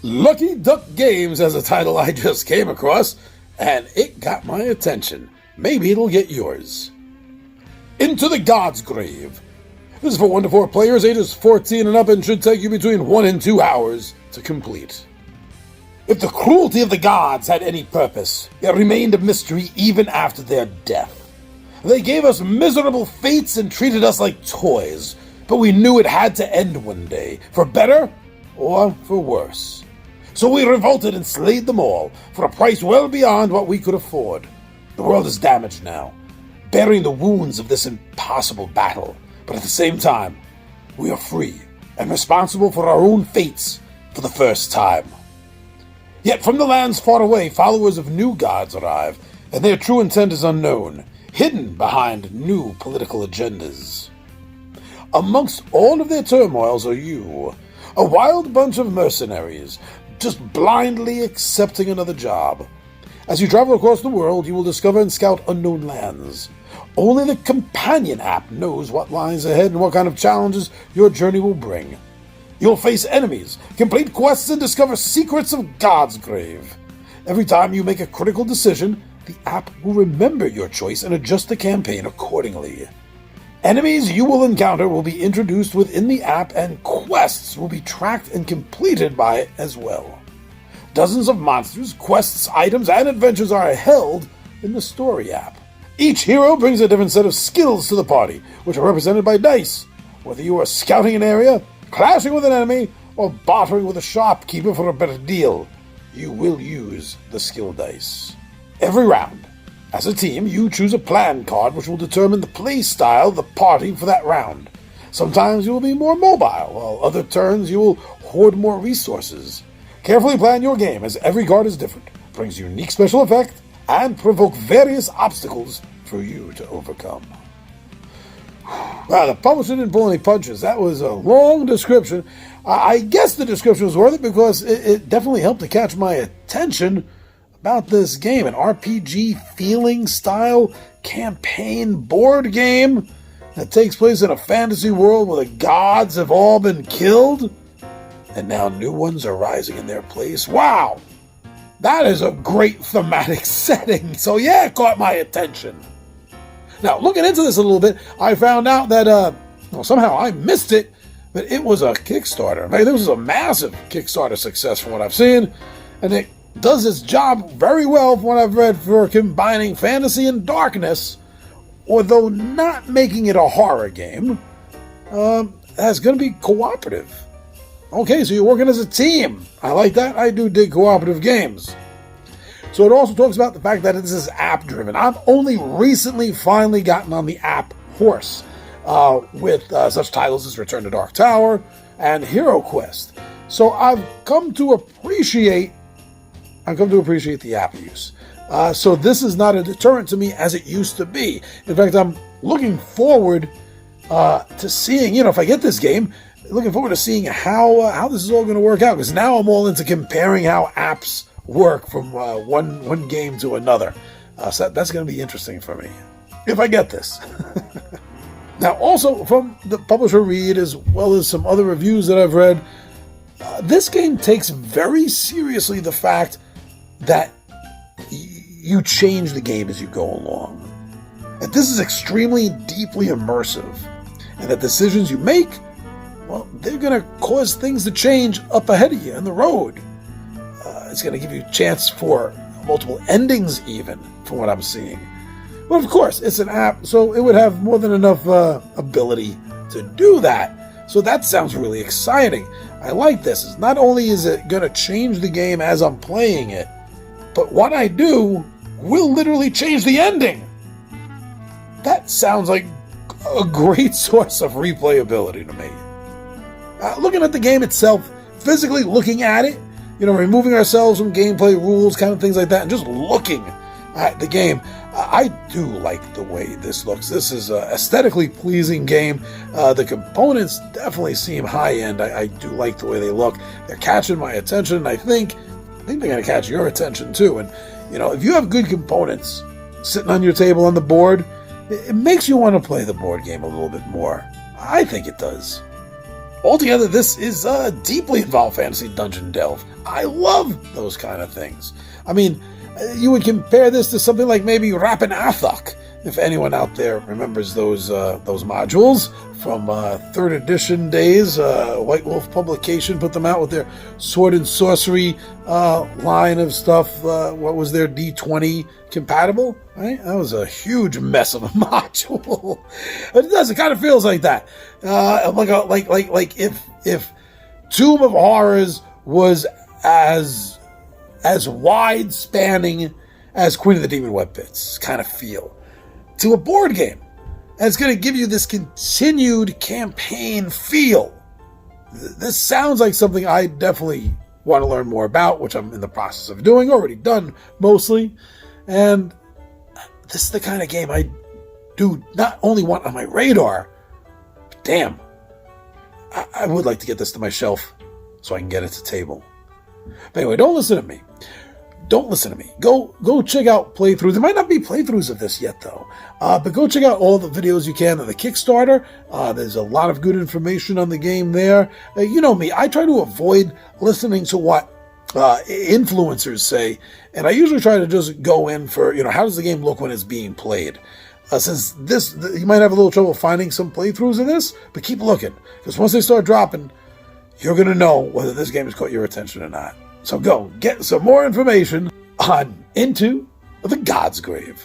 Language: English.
Lucky Duck Games has a title I just came across, and it got my attention. Maybe it'll get yours. Into the God's Grave. This is for 1 to 4 players, ages 14 and up, and should take you between 1 and 2 hours to complete. If the cruelty of the gods had any purpose, it remained a mystery even after their death. They gave us miserable fates and treated us like toys, but we knew it had to end one day, for better or for worse. So we revolted and slayed them all, for a price well beyond what we could afford. The world is damaged now, bearing the wounds of this impossible battle, but at the same time, we are free and responsible for our own fates for the first time. Yet from the lands far away, followers of new gods arrive, and their true intent is unknown, hidden behind new political agendas. Amongst all of their turmoils are you, a wild bunch of mercenaries, just blindly accepting another job. As you travel across the world, you will discover and scout unknown lands. Only the companion app knows what lies ahead and what kind of challenges your journey will bring. You'll face enemies, complete quests, and discover secrets of God's Grave. Every time you make a critical decision, the app will remember your choice and adjust the campaign accordingly. Enemies you will encounter will be introduced within the app, and quests will be tracked and completed by it as well. Dozens of monsters, quests, items, and adventures are held in the story app. Each hero brings a different set of skills to the party, which are represented by dice. Whether you are scouting an area, clashing with an enemy, or bartering with a shopkeeper for a better deal, you will use the skill dice. Every round, as a team, you choose a plan card which will determine the play style of the party for that round. Sometimes you will be more mobile, while other turns you will hoard more resources. Carefully plan your game, as every card is different, brings unique special effect, and provoke various obstacles for you to overcome. Wow, the publisher didn't pull any punches. That was a long description. I guess the description was worth it because it definitely helped to catch my attention about this game. An RPG feeling style campaign board game that takes place in a fantasy world where the gods have all been killed and now new ones are rising in their place. Wow! That is a great thematic setting. So yeah, it caught my attention. Now, looking into this a little bit, I found out that somehow I missed it, but it was a Kickstarter. In fact, this was a massive Kickstarter success from what I've seen, and it does its job very well from what I've read for combining fantasy and darkness, although not making it a horror game. That's going to be cooperative. Okay, so you're working as a team. I like that. I do dig cooperative games. So it also talks about the fact that this is app-driven. I've only recently finally gotten on the app horse with such titles as Return to Dark Tower and Hero Quest. So I've come to appreciate the app use. So this is not a deterrent to me as it used to be. In fact, I'm looking forward to seeing, if I get this game, looking forward to seeing how this is all going to work out. Because now I'm all into comparing how apps work from one game to another. So that's going to be interesting for me, if I get this. Now, also from the publisher read, as well as some other reviews that I've read, this game takes very seriously the fact that you change the game as you go along. That this is extremely deeply immersive, and that decisions you make, well, they're going to cause things to change up ahead of you on the road. It's going to give you a chance for multiple endings even, from what I'm seeing. But of course, it's an app, so it would have more than enough ability to do that. So that sounds really exciting. I like this. Not only is it going to change the game as I'm playing it, but what I do will literally change the ending. That sounds like a great source of replayability to me. Looking at the game itself, physically looking at it, removing ourselves from gameplay rules, kind of things like that, and just looking at the game, I do like the way this looks. This is an aesthetically pleasing game. The components definitely seem high-end. I do like the way they look. They're catching my attention, and I think they're going to catch your attention too. And, if you have good components sitting on your table on the board, it makes you want to play the board game a little bit more. I think it does. Altogether, this is a deeply involved fantasy dungeon delve. I love those kind of things. I mean, you would compare this to something like maybe Rappin' Athok, if anyone out there remembers those modules from 3rd edition days. White Wolf Publication put them out with their Sword and Sorcery line of stuff. What was their D20 compatible? Right, that was a huge mess of a module. It does. It kind of feels like that. Like if Tomb of Horrors was as wide spanning as Queen of the Demon Web Pits kind of feel to a board game. And it's going to give you this continued campaign feel. This sounds like something I definitely want to learn more about, which I'm in the process of doing, already done mostly. And this is the kind of game I do not only want on my radar, but damn, I would like to get this to my shelf so I can get it to table. But anyway, don't listen to me. Don't listen to me. Go check out playthroughs. There might not be playthroughs of this yet, though. But go check out all the videos you can on the Kickstarter. There's a lot of good information on the game there. You know me. I try to avoid listening to what influencers say. And I usually try to just go in for, how does the game look when it's being played? Since this, you might have a little trouble finding some playthroughs of this, but keep looking. Because once they start dropping, you're going to know whether this game has caught your attention or not. So go get some more information on Into the God's Grave.